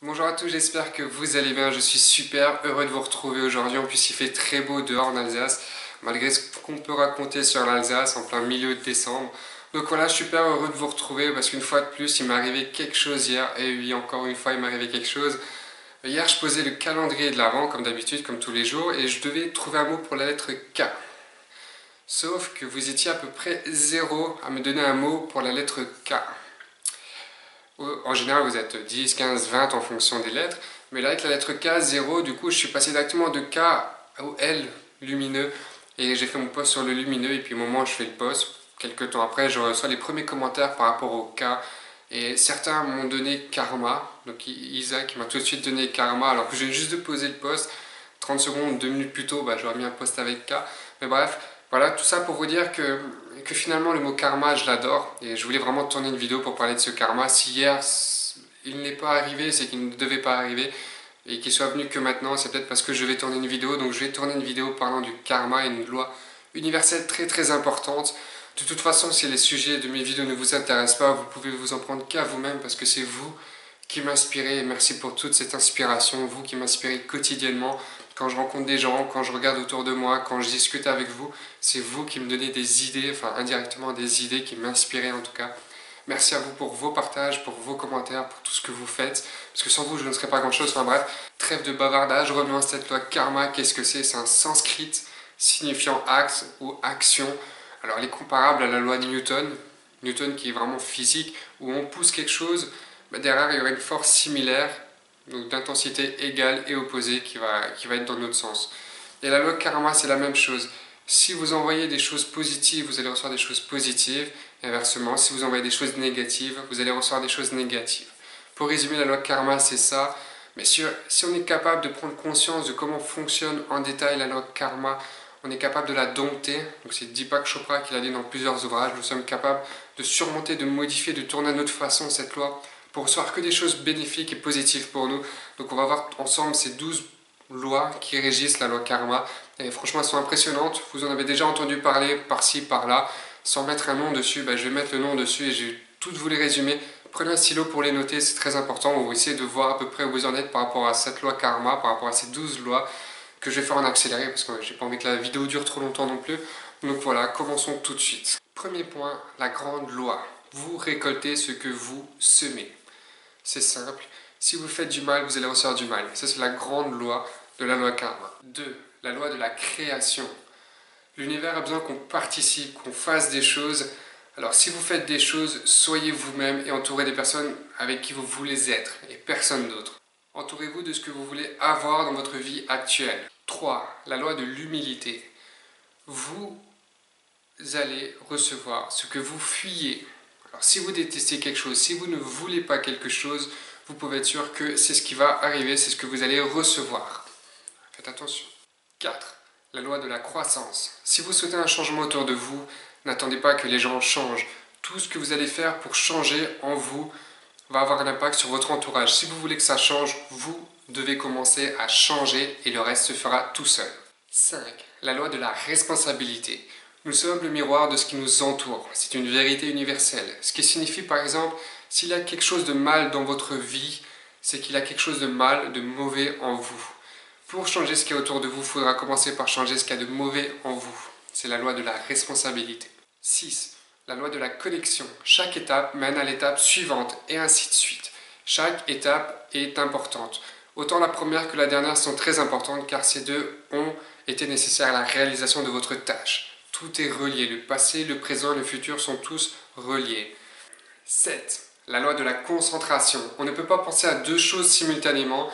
Bonjour à tous, j'espère que vous allez bien, je suis super heureux de vous retrouver aujourd'hui. En plus il fait très beau dehors en Alsace, malgré ce qu'on peut raconter sur l'Alsace en plein milieu de décembre. Donc voilà, je suis super heureux de vous retrouver parce qu'une fois de plus il m'est arrivé quelque chose hier. Et oui, encore une fois il m'est arrivé quelque chose. Hier je posais le calendrier de l'Avent comme d'habitude, comme tous les jours, et je devais trouver un mot pour la lettre K. Sauf que vous étiez à peu près zéro à me donner un mot pour la lettre K. En général, vous êtes 10, 15, 20 en fonction des lettres. Mais là, avec la lettre K, 0, du coup, je suis passé directement de K au L lumineux. Et j'ai fait mon post sur le lumineux. Et puis, au moment où je fais le post, quelques temps après, je reçois les premiers commentaires par rapport au K. Et certains m'ont donné karma. Donc, Isaac m'a tout de suite donné karma. Alors que je viens juste de poser le post. 30 secondes, 2 minutes plus tôt, j'aurais mis un post avec K. Mais bref, voilà, tout ça pour vous dire que finalement le mot karma, je l'adore. Et je voulais vraiment tourner une vidéo pour parler de ce karma. Si hier il n'est pas arrivé, c'est qu'il ne devait pas arriver. Et qu'il soit venu que maintenant, c'est peut-être parce que je vais tourner une vidéo. Donc je vais tourner une vidéo parlant du karma, une loi universelle très très importante. De toute façon, si les sujets de mes vidéos ne vous intéressent pas, vous pouvez vous en prendre qu'à vous-même parce que c'est vous qui m'inspirez. Et merci pour toute cette inspiration, vous qui m'inspirez quotidiennement. Quand je rencontre des gens, quand je regarde autour de moi, quand je discute avec vous, c'est vous qui me donnez des idées, enfin indirectement des idées qui m'inspirent en tout cas. Merci à vous pour vos partages, pour vos commentaires, pour tout ce que vous faites. Parce que sans vous, je ne serais pas grand-chose. Enfin bref, trêve de bavardage, revenons à cette loi karma. Qu'est-ce que c'est? C'est un sanskrit signifiant acte ou action. Alors elle est comparable à la loi de Newton. Newton qui est vraiment physique, où on pousse quelque chose, derrière il y aurait une force similaire, donc d'intensité égale et opposée qui va être dans notre sens. Et la loi karma, c'est la même chose. Si vous envoyez des choses positives, vous allez recevoir des choses positives. Et inversement, si vous envoyez des choses négatives, vous allez recevoir des choses négatives. Pour résumer, la loi karma, c'est ça. Mais si on est capable de prendre conscience de comment fonctionne en détail la loi karma, on est capable de la dompter. Donc c'est Deepak Chopra qui l'a dit dans plusieurs ouvrages. Nous sommes capables de surmonter, de modifier, de tourner à notre façon cette loi pour recevoir que des choses bénéfiques et positives pour nous. Donc on va voir ensemble ces 12 lois qui régissent la loi karma. Et franchement, elles sont impressionnantes. Vous en avez déjà entendu parler par-ci, par-là. Sans mettre un nom dessus, je vais mettre le nom dessus et je vais toutes vous les résumer. Prenez un stylo pour les noter, c'est très important. Vous essayez de voir à peu près où vous en êtes par rapport à cette loi karma, par rapport à ces 12 lois que je vais faire en accéléré parce que j'ai pas envie que la vidéo dure trop longtemps non plus. Donc voilà, commençons tout de suite. Premier point, la grande loi. Vous récoltez ce que vous semez. C'est simple. Si vous faites du mal, vous allez recevoir du mal. Ça, c'est la grande loi de la loi karma. 2. La loi de la création. L'univers a besoin qu'on participe, qu'on fasse des choses. Alors si vous faites des choses, soyez vous-même et entourez des personnes avec qui vous voulez être et personne d'autre. Entourez-vous de ce que vous voulez avoir dans votre vie actuelle. 3. La loi de l'humilité. Vous allez recevoir ce que vous fuyez. Alors si vous détestez quelque chose, si vous ne voulez pas quelque chose, vous pouvez être sûr que c'est ce qui va arriver, c'est ce que vous allez recevoir. Faites attention. 4. La loi de la croissance. Si vous souhaitez un changement autour de vous, n'attendez pas que les gens changent. Tout ce que vous allez faire pour changer en vous va avoir un impact sur votre entourage. Si vous voulez que ça change, vous devez commencer à changer et le reste se fera tout seul. 5. La loi de la responsabilité. Nous sommes le miroir de ce qui nous entoure. C'est une vérité universelle. Ce qui signifie par exemple, s'il y a quelque chose de mal dans votre vie, c'est qu'il y a quelque chose de mal, de mauvais en vous. Pour changer ce qu'il y a autour de vous, il faudra commencer par changer ce qu'il y a de mauvais en vous. C'est la loi de la responsabilité. 6. La loi de la connexion. Chaque étape mène à l'étape suivante et ainsi de suite. Chaque étape est importante. Autant la première que la dernière sont très importantes car ces deux ont été nécessaires à la réalisation de votre tâche. Tout est relié. Le passé, le présent et le futur sont tous reliés. 7. La loi de la concentration. On ne peut pas penser à deux choses simultanément.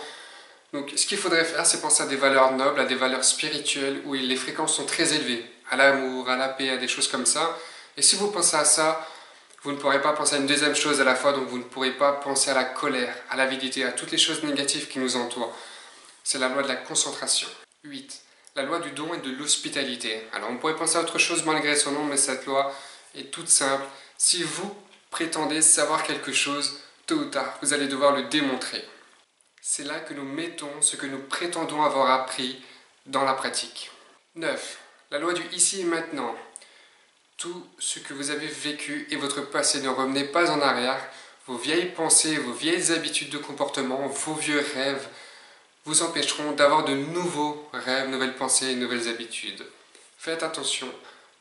Donc ce qu'il faudrait faire, c'est penser à des valeurs nobles, à des valeurs spirituelles où les fréquences sont très élevées, à l'amour, à la paix, à des choses comme ça. Et si vous pensez à ça, vous ne pourrez pas penser à une deuxième chose à la fois, donc vous ne pourrez pas penser à la colère, à l'avidité, à toutes les choses négatives qui nous entourent. C'est la loi de la concentration. 8. La loi du don et de l'hospitalité. Alors on pourrait penser à autre chose malgré son nom, mais cette loi est toute simple. Si vous prétendez savoir quelque chose, tôt ou tard, vous allez devoir le démontrer. C'est là que nous mettons ce que nous prétendons avoir appris dans la pratique. 9. La loi du ici et maintenant. Tout ce que vous avez vécu et votre passé, ne revenez pas en arrière. vos vieilles pensées, vos vieilles habitudes de comportement, vos vieux rêves vous empêcheront d'avoir de nouveaux rêves, nouvelles pensées et nouvelles habitudes. Faites attention,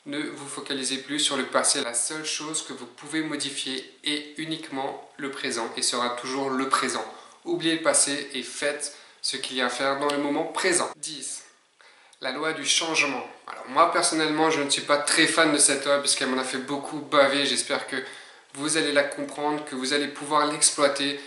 ne vous focalisez plus sur le passé. La seule chose que vous pouvez modifier est uniquement le présent et sera toujours le présent. Oubliez le passé et faites ce qu'il y a à faire dans le moment présent. 10. La loi du changement. Alors moi personnellement je ne suis pas très fan de cette loi puisqu'elle m'en a fait beaucoup baver. J'espère que vous allez la comprendre, que vous allez pouvoir l'exploiter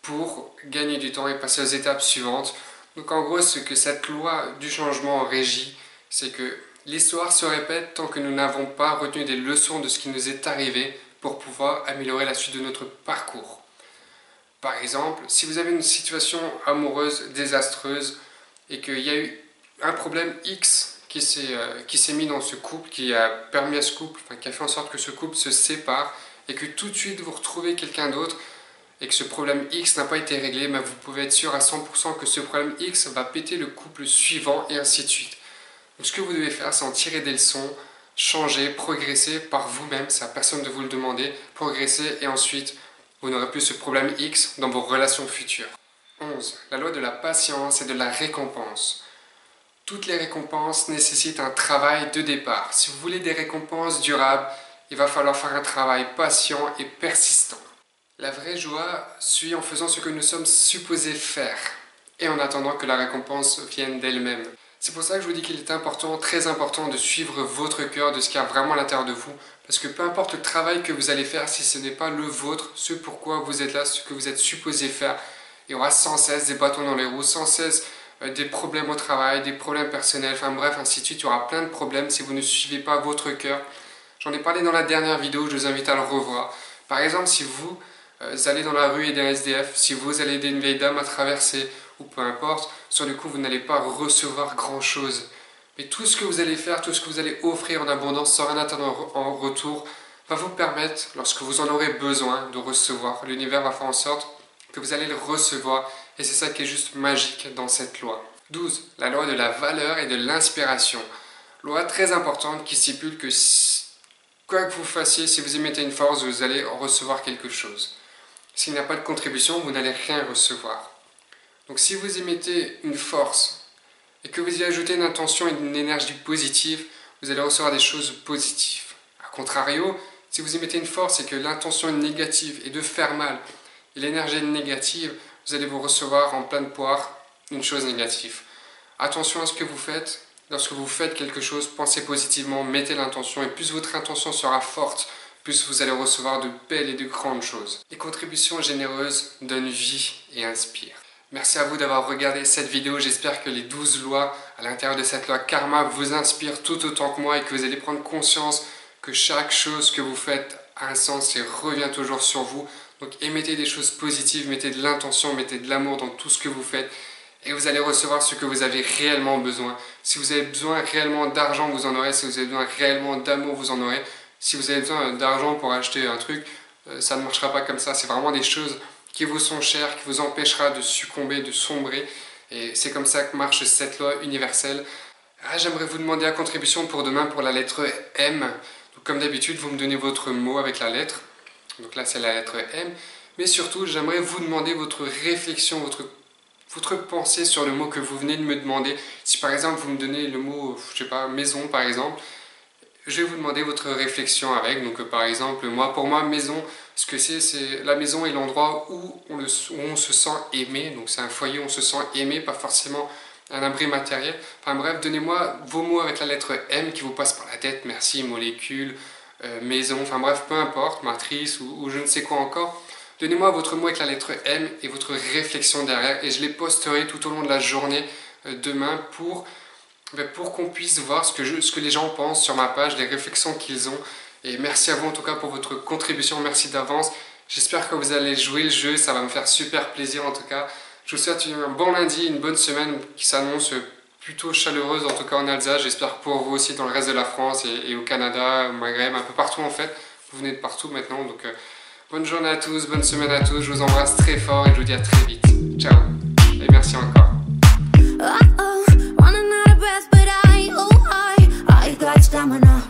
pour gagner du temps et passer aux étapes suivantes. Donc en gros ce que cette loi du changement régit, c'est que l'histoire se répète tant que nous n'avons pas retenu des leçons de ce qui nous est arrivé pour pouvoir améliorer la suite de notre parcours. Par exemple, si vous avez une situation amoureuse désastreuse et qu'il y a eu un problème X qui s'est mis dans ce couple, qui a permis à ce couple, qui a fait en sorte que ce couple se sépare et que tout de suite vous retrouvez quelqu'un d'autre et que ce problème X n'a pas été réglé, mais vous pouvez être sûr à 100% que ce problème X va péter le couple suivant et ainsi de suite. Donc ce que vous devez faire, c'est en tirer des leçons, changer, progresser par vous-même, c'est à personne de vous le demander, progresser et ensuite vous n'aurez plus ce problème X dans vos relations futures. 11. La loi de la patience et de la récompense. Toutes les récompenses nécessitent un travail de départ. Si vous voulez des récompenses durables, il va falloir faire un travail patient et persistant. La vraie joie suit en faisant ce que nous sommes supposés faire et en attendant que la récompense vienne d'elle-même. C'est pour ça que je vous dis qu'il est important, très important, de suivre votre cœur, de ce qu'il y a vraiment à l'intérieur de vous. Parce que peu importe le travail que vous allez faire, si ce n'est pas le vôtre, ce pourquoi vous êtes là, ce que vous êtes supposé faire, il y aura sans cesse des bâtons dans les roues, sans cesse des problèmes au travail, des problèmes personnels, enfin bref, ainsi de suite. Il y aura plein de problèmes si vous ne suivez pas votre cœur. J'en ai parlé dans la dernière vidéo, je vous invite à le revoir. Par exemple, si vous allez dans la rue et des SDF, si vous allez aider une vieille dame à traverser, ou peu importe, sur le coup vous n'allez pas recevoir grand chose. Mais tout ce que vous allez faire, tout ce que vous allez offrir en abondance sans rien attendre en retour, va vous permettre, lorsque vous en aurez besoin, de recevoir. L'univers va faire en sorte que vous allez le recevoir et c'est ça qui est juste magique dans cette loi. 12. La loi de la valeur et de l'inspiration. Loi très importante qui stipule que quoi que vous fassiez, si vous émettez une force, vous allez recevoir quelque chose. S'il n'y a pas de contribution, vous n'allez rien recevoir. Donc si vous émettez une force et que vous y ajoutez une intention et une énergie positive, vous allez recevoir des choses positives. A contrario, si vous émettez une force et que l'intention est négative et de faire mal, et l'énergie est négative, vous allez vous recevoir en pleine poire une chose négative. Attention à ce que vous faites. Lorsque vous faites quelque chose, pensez positivement, mettez l'intention et plus votre intention sera forte, plus vous allez recevoir de belles et de grandes choses. Les contributions généreuses donnent vie et inspirent. Merci à vous d'avoir regardé cette vidéo. J'espère que les 12 lois à l'intérieur de cette loi karma vous inspirent tout autant que moi et que vous allez prendre conscience que chaque chose que vous faites a un sens et revient toujours sur vous. Donc émettez des choses positives, mettez de l'intention, mettez de l'amour dans tout ce que vous faites et vous allez recevoir ce que vous avez réellement besoin. Si vous avez besoin réellement d'argent, vous en aurez. Si vous avez besoin réellement d'amour, vous en aurez. Si vous avez besoin d'argent pour acheter un truc, ça ne marchera pas comme ça. C'est vraiment des choses qui vous sont chères, qui vous empêchera de succomber, de sombrer. Et c'est comme ça que marche cette loi universelle. J'aimerais vous demander la contribution pour demain pour la lettre M. Donc, comme d'habitude, vous me donnez votre mot avec la lettre. Donc là, c'est la lettre M. Mais surtout, j'aimerais vous demander votre réflexion, votre pensée sur le mot que vous venez de me demander. Si par exemple, vous me donnez le mot, je sais pas, maison par exemple, je vais vous demander votre réflexion avec. Donc par exemple, pour moi, maison, ce que c'est la maison est l'endroit où on se sent aimé. Donc c'est un foyer où on se sent aimé, pas forcément un abri matériel. Enfin bref, donnez-moi vos mots avec la lettre M qui vous passe par la tête. Merci, molécule, maison, enfin bref, peu importe, matrice ou je ne sais quoi encore. Donnez-moi votre mot avec la lettre M et votre réflexion derrière et je les posterai tout au long de la journée demain pour qu'on puisse voir ce que les gens pensent sur ma page, les réflexions qu'ils ont. Et merci à vous en tout cas pour votre contribution, merci d'avance. J'espère que vous allez jouer le jeu, ça va me faire super plaisir en tout cas. Je vous souhaite un bon lundi, une bonne semaine qui s'annonce plutôt chaleureuse en tout cas en Alsace. J'espère pour vous aussi dans le reste de la France et au Canada, au Maghreb, un peu partout en fait. Vous venez de partout maintenant, donc bonne journée à tous, bonne semaine à tous. Je vous embrasse très fort et je vous dis à très vite. Ciao et merci encore. Stamina.